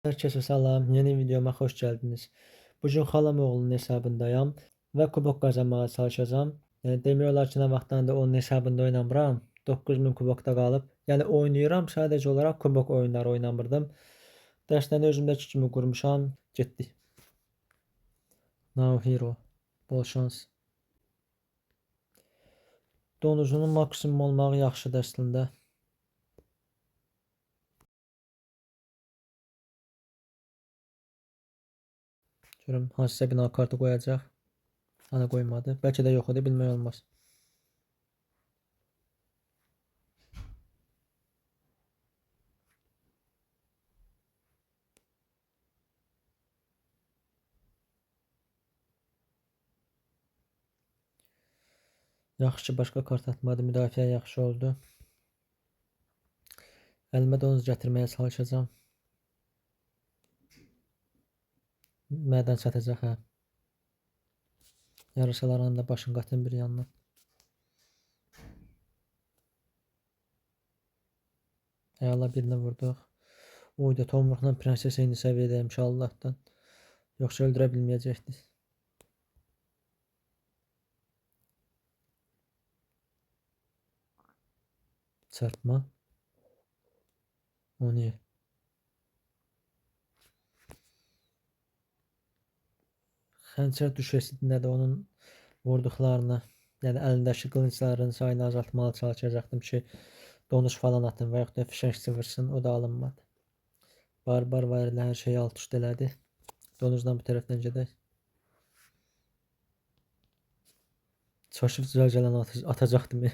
Herkese salam, yeni videoma xoş gəldiniz. Bugün xalam oğlunun hesabındayam və kubok qazanmağa çalışacağam. Demək olar ki, nə vaxtdan da onun hesabında oynamıram. 9000 kubokda qalıb. Yəni oynayıram, sadəcə olaraq kubok oyunları oynamırdım. Dərsləri özümdəki kimi qurmuşam. Getdik. Now Hero. Bol şans. Donuzunun maksimum olmağı yaxşıdır əslində. Görüm hansısa bina kartı qoyacaq. Ana qoymadı. Bəlkə də yox idi, bilmək olmaz. Yaxşı ki, başqa kart atmadı. Müdafiə yaxşı oldu. Əlimə donuz gətirməyə çalışacağam. Mədən çatacaq, hə. Yarışalarında başın qatın bir yanına. Əla birini vurduq. Uyda tomruqla prenses eyni səviyyədəymiş Allahdan. Yoxsa öldürə bilməyəcəkdik. Çarpma. O niyə? Xəncər düşəsi nədir onun vurduqlarını, yəni əlindəki qılıncların sayını azaltmağa çalışacaqdım ki, donuz falan atın və yaxud da fişəng sıvırsın, o da alınmadı. Barbar var elə hər şeyi alt üst elədi. Donuzdan bu tərəfdən gedək. Çaşıb zəlzələni atacaqdım.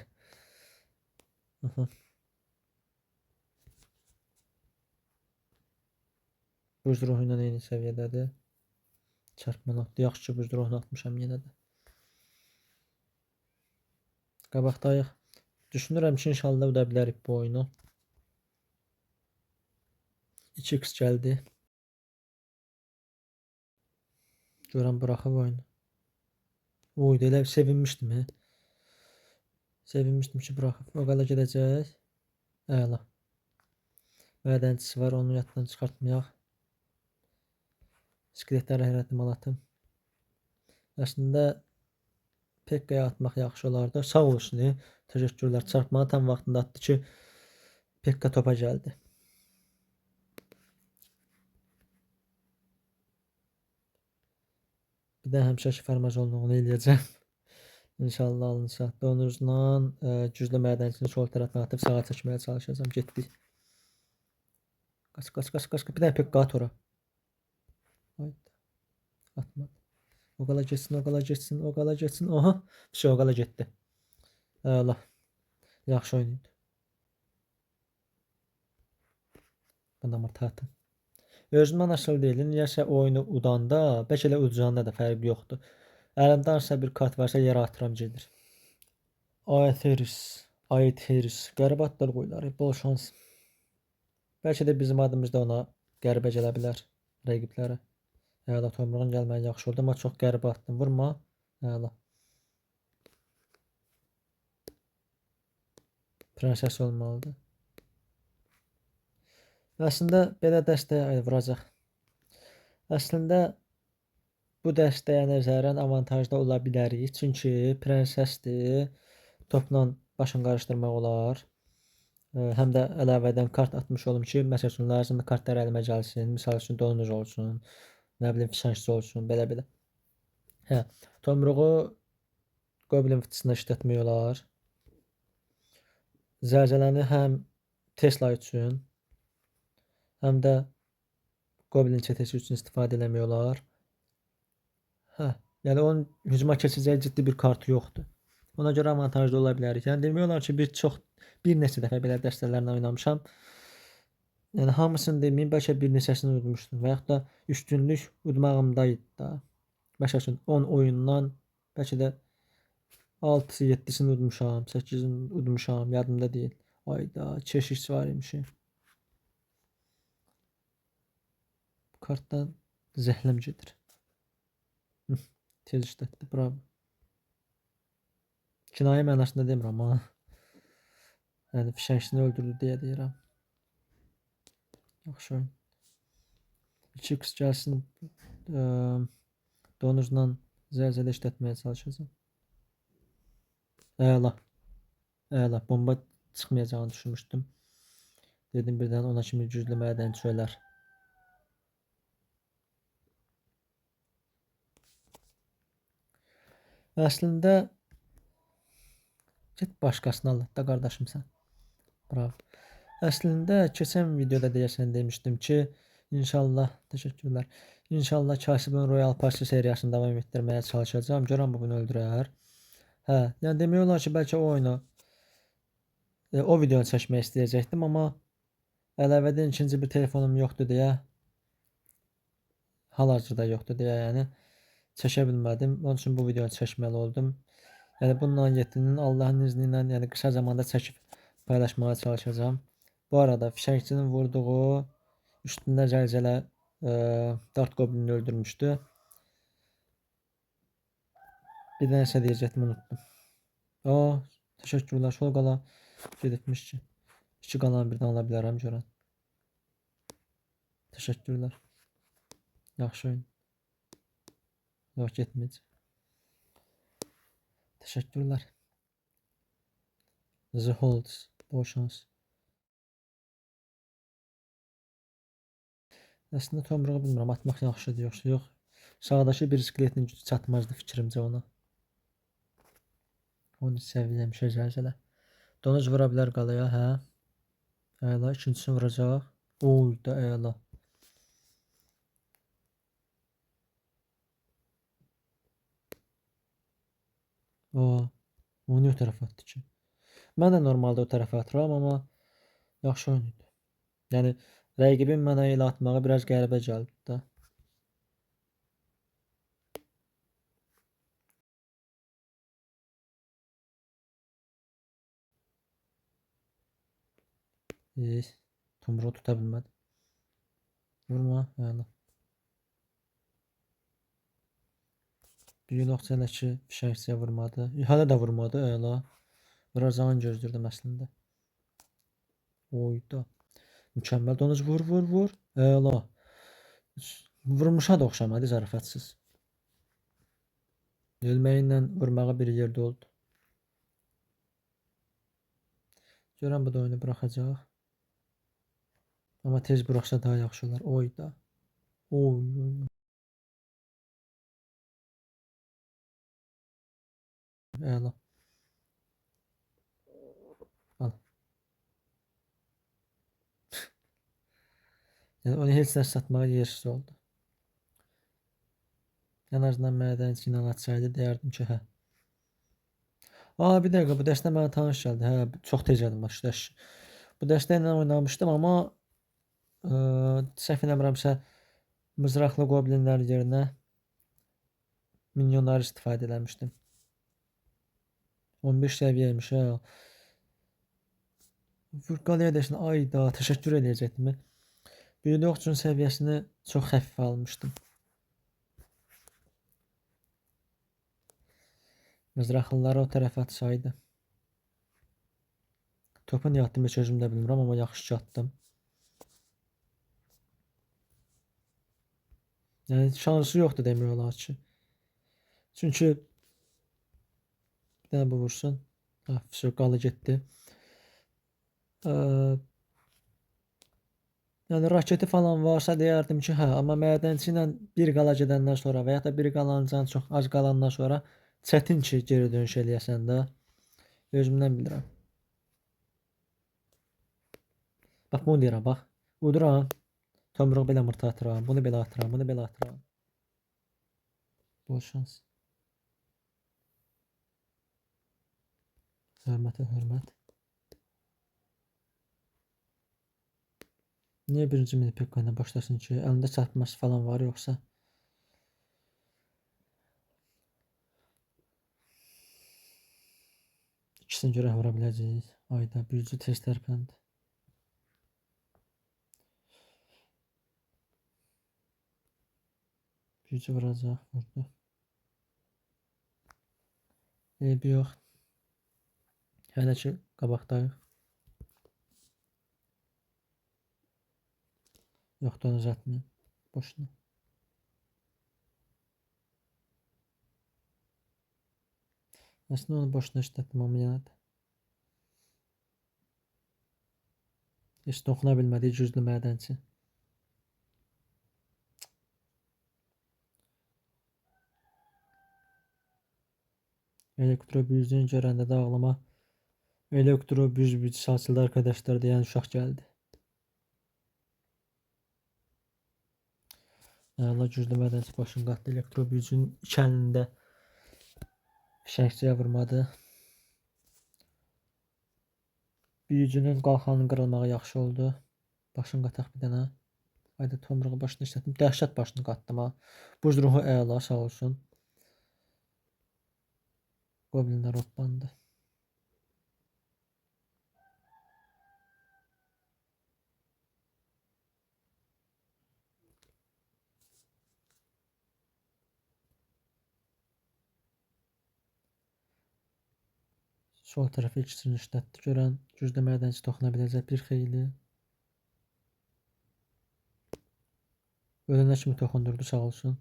Buz ruhu ilə eyni səviyyədədir. Çarpma notdu. Yaxşı ki, buz ruhunu atmışam yenə də. Qabaqdayıq. Düşünürəm ki, inşallah uda bilərik bu oyunu. 2x gəldi. Görəm buraxıb oyunu. Oydu, elə sevinmişdim. Sevinmişdim ki, buraxıb. O qala gedəcək. Əla. Mədəncisi var, onu yaddan çıxartmayaq. Skeletləri hərətimi alatım. Əslində Pekka'ya atmaq yaxşı olardı. Sağ olsun. Təşəkkürlər. Çarpmanı tam vaxtında atdı ki, Pekka topa gəldi. Bir də həmişəki farmazonluğunu eləyəcəm. İnşallah alınsa. Donuzla güclü mədənçini sol tərəfə atıb sağa çəkməyə çalışacağım. Getdik. Qaç. Bir dənə Pekka at ora. Atmadı. O qala getsin. Aha. O qala getdi. Əla. Yaxşı oynaydı. Bana tatım. Özümdən asılı deyil. Niyəsə oyunu udanda, bəlkə elə udacağında da fərq yoxdur. Əlimdə hansısa bir kart varsa yerə atıram gedir. Aetheris. Qəribə adlar qoyular. Bol şans. Bəlkə də bizim adımız da ona qəribə gələ bilər. Rəqiblərə. Əla, tomruğun gəlməyi yaxşı oldu, amma çox qəribə atdım. Vurma. Əla. Prenses olmalıdır. Əslində belə dəstəyə vuracaq. Əslində bu dəstəyə nəzərən avantajda ola bilərik. Çünki prensesdir. Topla başını qarışdırmaq olar. Həm də əlavədən kart atmış olum ki, məsəl üçün lazımlı kartlar əlimə gəlsin. Misal üçün donuz olsun, nə bilim fişəngçi olsun, belə. Hə, tomruğu Goblin fıçısına işlətmək olar. Zəlzələni həm Tesla üçün, həm də Goblin çetəsi üçün istifadə eləmək olar. Hə, yəni onun hücuma keçəcəyi ciddi bir kartı yoxdur. Ona görə avantajlı ola bilərik. Yəni demək olar ki, bir neçə dəfə belə dəstələrlə oynamışam. Yəni hamısını deməyim, bəlkə bir neçəsini udmuşdum və yaxud da üstünlük udmağımdaydı da. Məsəl üçün 10 oyundan bəlkə də 6-sı, 7-sini udmuşam, 8-ini udmuşam, yadımda deyil. Ayda, keşiş var imiş. Bu kartdan zəhləm gedir. Tez işlətdi, bravo. Kinayə mənasında demirəm, amma yəni fişəngçini öldürdü deyə deyirəm. Yaxşı oyun. 2x gəlsin, donuzla zəlzələ işlətməyə çalışacağım. Əla. Əla. Bomba çıxmayacağını düşünmüşdüm. Dedim birdən ona kimi güclü mədənçi ölər. Əslində get başqasını al da qardaşım sən. Bravo. Əslində keçən videoda deyəsən demişdim ki, inşallah, təşəkkürlər. İnşallah Kasibin Royal Passi seriyasını davam etdirməyə çalışacağam. Görəm bu bunu öldürər. Hə, yəni demək olar ki, bəlkə o oyunu o videonu çəkmək istəyəcəkdim, amma əlavədən ikinci bir telefonum yoxdur deyə, hal-hazırda yoxdur deyə, yəni çəkə bilmədim. Onun üçün bu videonu çəkməli oldum. Yəni bununla yetinin Allahın izni ilə, yəni qısa zamanda çəkib paylaşmağa çalışacağım. Bu arada fişəngçinin vurduğu üstündə zəlzələ Dart Goblin'i öldürmüşdü. Bir də nəsə deyəcəkdim, unuttum. Təşəkkürlər. Sol qala gedibmiş ki. 2 qalanı birdən ala bilərəm görən. Təşəkkürlər. Yaxşı oyun. Yox, getməyəcək. Təşəkkürlər. The Holds. Bol şans. Əslində tomruğu bilmirəm, atmaq yaxşıdır yoxsa yox. Sağdakı bir skeletin gücü çatmazdı fikrimcə ona. 13 səviyyəmişə zəlzələ. Donuz vura bilər qalaya, hə? Əla, ikincisini vuracaq. Oy da əla. O niyə o tərəfə atdı ki? Mən də normalda o tərəfə atıram, amma yaxşı oyun idi. Yəni, rəqibin mənə elə atmağı biraz qəribə gəldi də. Tomruğu tuta bilmədim. Vurma, əla. Bir yox hələ ki, fişəngçiyə vurmadı. Hələ də vurmadı, əla. Vuracağını gözləyirdim əslində. Oy da. Mükəmməl. Donuz vur, vur, vur. Əla. Vurmuşa da oxşamadı, zarafatsız. Ölməyinlə vurmağı bir yerdə oldu. Görəm bu da oyunu buraxacaq. Amma tez buraxsa daha yaxşı olar. Oy da. Oy, oy. Əla. Al. Yəni onu heç nə satmağa yersiz oldu. Ən azından mədənçi ilə atsaydı deyərdim ki, hə. Bir dəqiqə, bu dəstə mənə tanış gəldi. Hə, çox tez yadıma düşdü. Bu dəstə ilə oynamışdım, amma səhv eləmirəmsə mızraqlı qoblinlər yerinə minyonları istifadə eləmişdim. 15 səviyyəymiş, hə. Qalaya desin, ay da, təşəkkür edəcəkdim. Bir yoxçun səviyyəsini çox xəfifə almışdım. Mızraqlıları o tərəfə atsaydı. Topu niyə atdım, heç özüm də bilmirəm, amma yaxşı ki atdım. Yəni şansı yoxdur demək olar ki. Çünki bir dənə bu vursun. Qalı getdi. Yəni raketi falan varsa deyərdim ki, hə, amma mədənçi ilə bir qala gedəndən sonra və ya da bir qalancan çox az qalandan sonra çətin ki, geri dönüş eləyəsən də. Özümdən bilirəm. Bax, bunu deyirəm, bax. Uyduram. Tomruğu belə mırta atıram, bunu belə atıram, bunu belə atıram. Bol şans. Hörmətə hörmət. Niyə birinci mini pekka ilə başlasın ki? Əlində çarpması falan var yoxsa? İkisini görə vura biləcəyik. Ayda büyücü test tərpəndi. Büyücü vuracaq, vurdu. Eybi yox. Hələ ki qabaqdayıq. Yox, donuz atmayın. Boşuna. Aslında onu boşuna işlətdim amma yenə də. Heç toxuna bilmədik güclü mədənçi. Elektrobüzünü görəndə də ağlıma elektrobüz saçıldı arkadaşlar deyən uşaq gəldi. Allah güclü mədənçi başını qatdı. Elektrobüzün iki əlində fişəngçiyə vurmadı. Büyücünün qalxanın qırılmağı yaxşı oldu. Başını qataq bir dənə. Hayda tomruğu başını işlətdim. Dəhşət başını qatdım ha. Buz ruhu əla sağ olsun. Goblinlər otlandı. Sol tərəfə ikisini işlətdi. Görən güclü mədənçi toxuna biləcək bir xeyli. Ölənə kimi toxundurdu sağ olsun.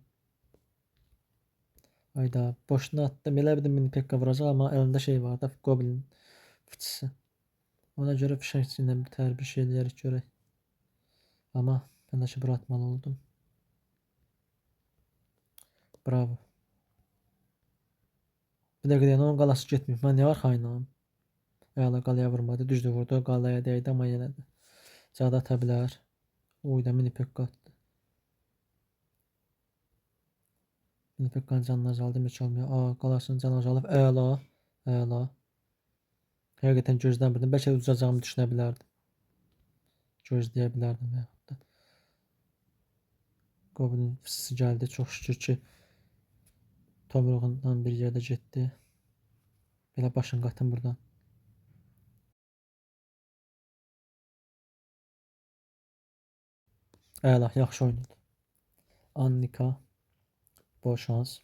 Hayda boşuna attım. Elə bildim mini pekka vuracaq amma əlində şey var da goblin fıçısı. Ona görə fişəngçi ilə bir şey eləyərik görək. Amma mən də ki bura atmalı oldum. Bravo. Bir dəqiqə deyən onun qalası getməyib. Mən niyə arxayınam? Əla qalaya vurmadı. Düzdür vurdu. Qalaya dəydi amma yenə də. Cədə ata bilər. Oyda mini pekka atdı. Mini pekkanın canını azaldım heç olmuyor. Qalasının canı azalıb. Əla. Əla. Həqiqətən gözləmirdim. Bəlkə uzacağımı düşünə bilərdim. Gözləyə bilərdim. Goblin fısısı gəldi. Çox şükür ki tomruğundan bir yerdə getdi. Belə başını qatın buradan. Əla, yaxşı oynadı. Annika. Bol şans.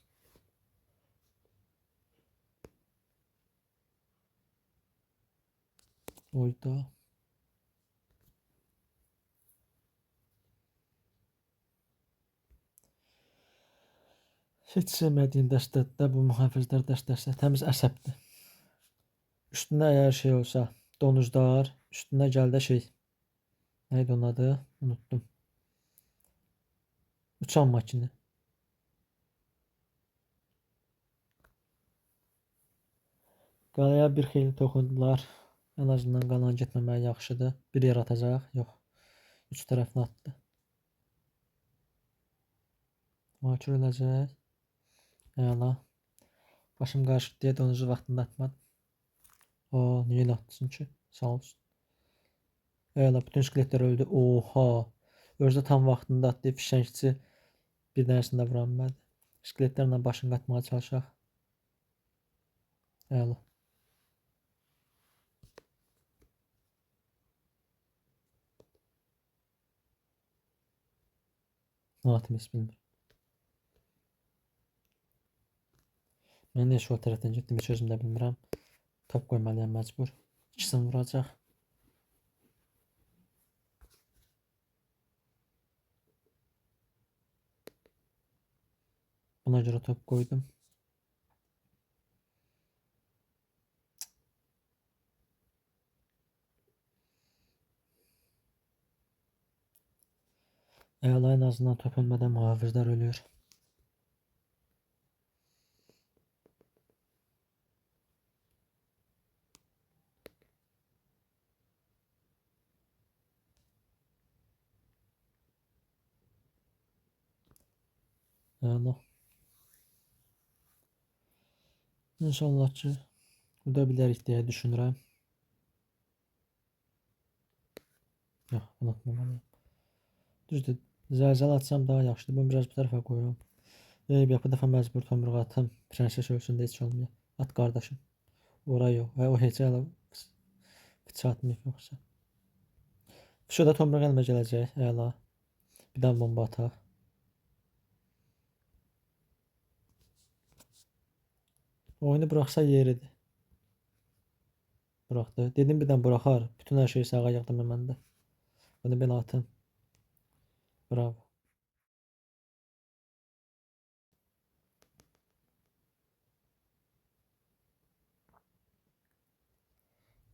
Oyda. Heç sevmədiyim dəstədə bu mühafizlər dəstəsi təmiz əsəbdir. Üstündə əgər şey olsa, donuzlar, üstündə gəldə şey. Neydi onun adı? Unuttum. Uçan makini. Qalaya bir xeyli toxundular. Ən azından qalan getməməyi yaxşıdır. Bir yer atacaq. Yox. Üç tərəfini atdı. Makir olacaq. Əla. Başım qarışdı deyə donuzu vaxtında atmadım. Niyə elə atdın ki? Sağ olsun. Əla, bütün skeletlər öldü. Oha. Özdə tam vaxtında atdı. Fişəngçi bir dənəsində vura bilmədi. Skeletlərlə başını qatmağa çalışaq. Əla. Natimiz bilmir. Mən niyə şu tərəfdən getdim, heç özüm də bilmirəm. Top qoymalıyam məcbur. İkisini vuracaq. Buna görə top qoydum. Əla, en azından top ölmədən mühafizlər ölür. Əla. İnşallah ki uda bilərik deyə düşünürəm. Yox, unutmamalıyım. Düzdür, zəlzələ atsam daha yaxşıdır. Bunu biraz bu tərəfə qoyuram. Bu dəfə məcbur tomruğa atım. Prenses ölsün də heç olmuyor. At qardaşım. Ora yox. O heç elə bıçaq atmayıb yoxsa. Şurada tomruq əlmə gələcək. Əla. Bir daha bomba ataq. Oyunu buraxsa yeridir. Buraxdı. Dedim birdən buraxar. Bütün hər şeyi sağa yığdım məndə. Bunu belə atın. Bravo.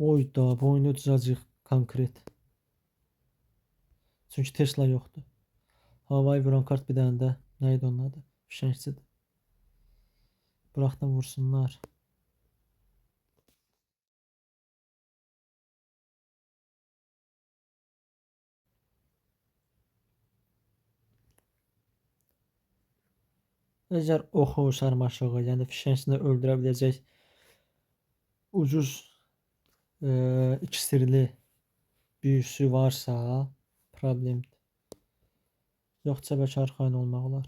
Oy da, bu oyunu udzacağıq konkret. Çünki Tesla yoxdur. Havayı vuran kart bir dənə də nə idi onun adı? Fişəngçidir. Buraxdan vursunlar. Əgər oxu, sarmaşığı, yəni fişəngçini öldürə biləcək ucuz iksirli büyüsü varsa problemdir. Yoxsa bəlkə arxayın olmaq olar.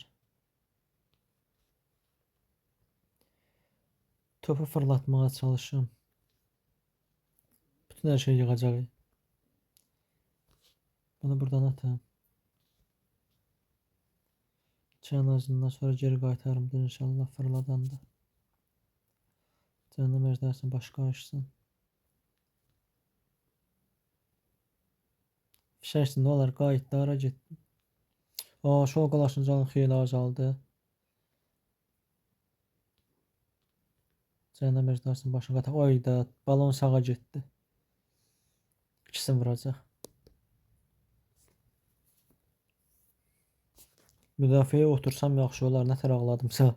Topu fırlatmağa çalışım. Bütün hər şey yığacaq. Bunu buradan atım. Çanazından sonra geri qaytarımdır inşallah fırladanda. Cəhənnəm əjdərsin başqa açsın. Fişəksin, nə olar? Qayıtdı, ara getdi. Şol qalaşın canı xeyli azaldı. Cəhənnəm əjdərsin başına qataq. Oyda, balon sağa getdi. İkisini vuracaq. Müdafiəyə otursam yaxşı olar. Nətər ağladımsa.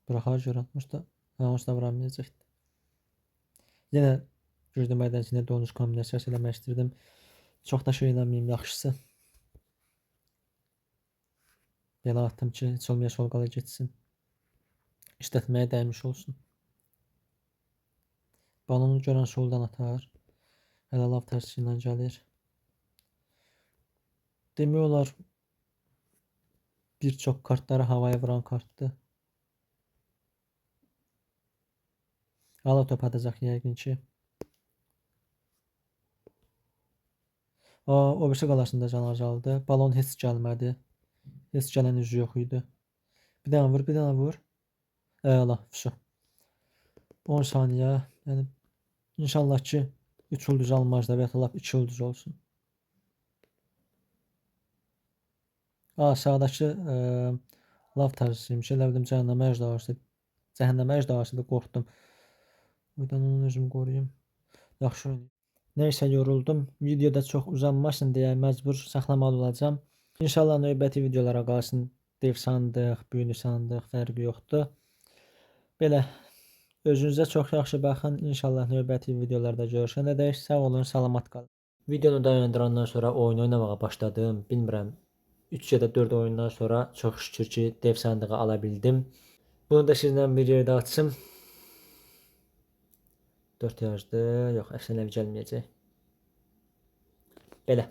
Buraxar görətmiş də. Onsuz da vuramayacaqdı. Yenə güclü mədəniyyətində donuz kombinasiyası eləmək istirdim. Çox da şey eləməyim, yaxşısı. Belə atdım ki, heç olmaya sol qala getsin. İşlətməyə dəymiş olsun. Balonu görən soldan atar. Hələ lav tərsi ilə gəlir. Demək olar bir çox kartları havaya vuran kartdır. Ala top atacaq yəqin ki. O birisi qalasında can azaldı. Balon heç gəlmədi. Heç gələn üzü yox idi. Bir dənə vur, bir dənə vur. Əla, fişo. 10 saniyə. Yəni inşallah ki 3 ulduz almaz da və ya lap 2 ulduz olsun. Sağdakı lav tarzıymış. Elə bildim cəhənnəmə əjdarısı. Cəhənnəmə əjdarısıdır, qorxdum. Buradan onu özüm qoruyum. Yaxşı oynayım. Nəysə yoruldum. Videoda çox uzanmasın deyə məcbur saxlamalı olacağam. İnşallah növbəti videolara qalsın. Dev sandıq, büyülü sandıq, fərqi yoxdur. Belə özünüzə çox yaxşı baxın. İnşallah növbəti videolarda görüşənədək sağ olun, salamat qalın. Videonu dayandırandan sonra oyun oynamağa başladım. Bilmirəm. 3 ya da 4 oyundan sonra çox şükür ki dev sandığı ala bildim. Bunu da sizlə bir yerdə açım. 4 yazdı. Yox, əfsanəvi gəlməyəcək. Belə.